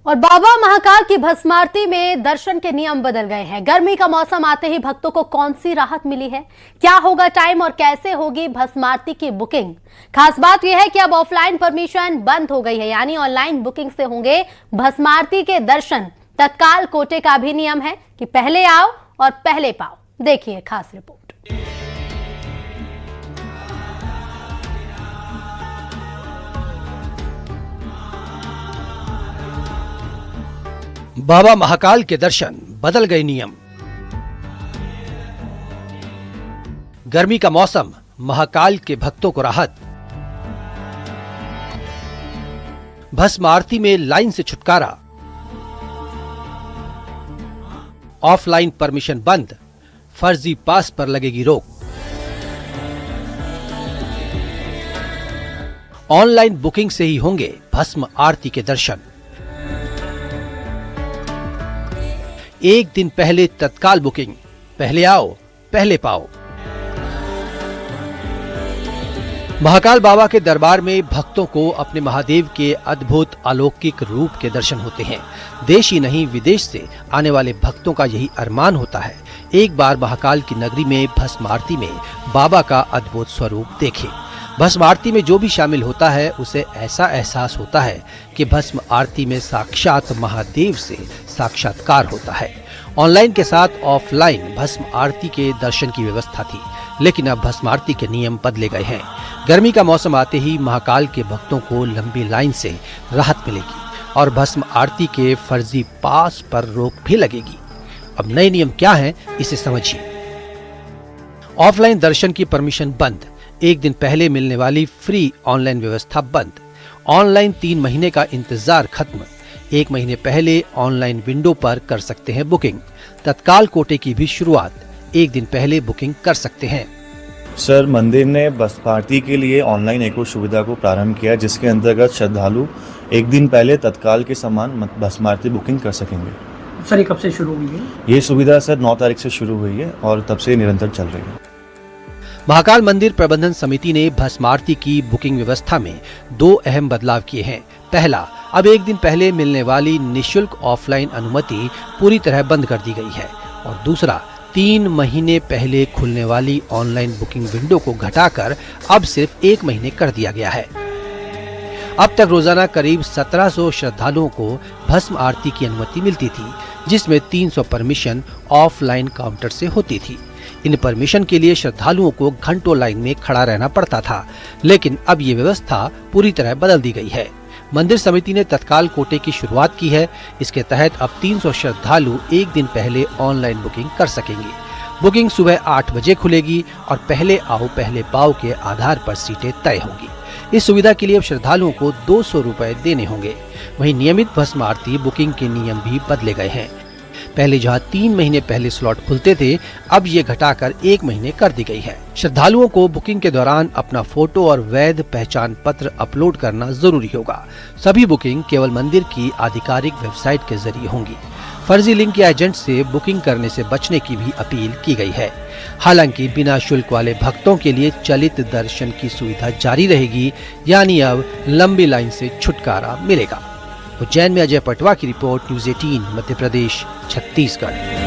और बाबा महाकाल की भस्मारती में दर्शन के नियम बदल गए हैं। गर्मी का मौसम आते ही भक्तों को कौन सी राहत मिली है, क्या होगा टाइम और कैसे होगी भस्मारती की बुकिंग। खास बात यह है कि अब ऑफलाइन परमिशन बंद हो गई है, यानी ऑनलाइन बुकिंग से होंगे भस्मारती के दर्शन। तत्काल कोटे का भी नियम है कि पहले आओ और पहले पाओ। देखिए खास रिपोर्ट। बाबा महाकाल के दर्शन, बदल गए नियम। गर्मी का मौसम, महाकाल के भक्तों को राहत। भस्म आरती में लाइन से छुटकारा। ऑफलाइन परमिशन बंद, फर्जी पास पर लगेगी रोक। ऑनलाइन बुकिंग से ही होंगे भस्म आरती के दर्शन। एक दिन पहले तत्काल बुकिंग, पहले आओ पहले पाओ। महाकाल बाबा के दरबार में भक्तों को अपने महादेव के अद्भुत अलौकिक रूप के दर्शन होते हैं। देश ही नहीं विदेश से आने वाले भक्तों का यही अरमान होता है, एक बार महाकाल की नगरी में भस्म आरती में बाबा का अद्भुत स्वरूप देखें। भस्म आरती में जो भी शामिल होता है उसे ऐसा एहसास होता है कि भस्म आरती में साक्षात महादेव से साक्षात्कार होता है। ऑनलाइन के साथ ऑफलाइन भस्म आरती के दर्शन की व्यवस्था थी, लेकिन अब भस्म आरती के नियम बदले गए हैं। गर्मी का मौसम आते ही महाकाल के भक्तों को लंबी लाइन से राहत मिलेगी और भस्म आरती के फर्जी पास पर रोक भी लगेगी। अब नए नियम क्या हैं, इसे समझिए। ऑफलाइन दर्शन की परमिशन बंद, एक दिन पहले मिलने वाली फ्री ऑनलाइन व्यवस्था बंद। ऑनलाइन 3 महीने का इंतजार खत्म, 1 महीने पहले ऑनलाइन विंडो पर कर सकते हैं बुकिंग। तत्काल कोटे की भी शुरुआत, 1 दिन पहले बुकिंग कर सकते हैं। सर, मंदिर ने भस्म आरती के लिए ऑनलाइन एक और सुविधा को प्रारंभ किया, जिसके अंतर्गत श्रद्धालु 1 दिन पहले तत्काल के समान भस्म आरती बुकिंग कर सकेंगे। सर, ये कब से शुरू हुई है? ये सुविधा सर 9 तारीख से शुरू हुई है और तब से निरंतर चल रही है। महाकाल मंदिर प्रबंधन समिति ने भस्म आरती की बुकिंग व्यवस्था में 2 अहम बदलाव किए हैं। पहला, अब 1 दिन पहले मिलने वाली निःशुल्क ऑफलाइन अनुमति पूरी तरह बंद कर दी गई है और दूसरा, 3 महीने पहले खुलने वाली ऑनलाइन बुकिंग विंडो को घटाकर अब सिर्फ 1 महीने कर दिया गया है। अब तक रोजाना करीब 1700 श्रद्धालुओं को भस्म आरती की अनुमति मिलती थी, जिसमें 300 परमिशन ऑफलाइन काउंटर से होती थी। इन परमिशन के लिए श्रद्धालुओं को घंटों लाइन में खड़ा रहना पड़ता था, लेकिन अब ये व्यवस्था पूरी तरह बदल दी गई है। मंदिर समिति ने तत्काल कोटे की शुरुआत की है। इसके तहत अब 300 श्रद्धालु 1 दिन पहले ऑनलाइन बुकिंग कर सकेंगे। बुकिंग सुबह 8 बजे खुलेगी और पहले आओ पहले पाओ के आधार पर सीटें तय होंगी। इस सुविधा के लिए अब श्रद्धालुओं को 200 रुपए देने होंगे। वहीं नियमित भस्म आरती बुकिंग के नियम भी बदले गए हैं। पहले जहां 3 महीने पहले स्लॉट खुलते थे, अब ये घटाकर 1 महीने कर दी गई है। श्रद्धालुओं को बुकिंग के दौरान अपना फोटो और वैध पहचान पत्र अपलोड करना जरूरी होगा। सभी बुकिंग केवल मंदिर की आधिकारिक वेबसाइट के जरिए होंगी। फर्जी लिंक या एजेंट से बुकिंग करने से बचने की भी अपील की गई है। हालांकि बिना शुल्क वाले भक्तों के लिए चलित दर्शन की सुविधा जारी रहेगी, यानी अब लंबी लाइन से छुटकारा मिलेगा। उज्जैन में अजय पटवा की रिपोर्ट, न्यूज़ 18 मध्य प्रदेश छत्तीसगढ़।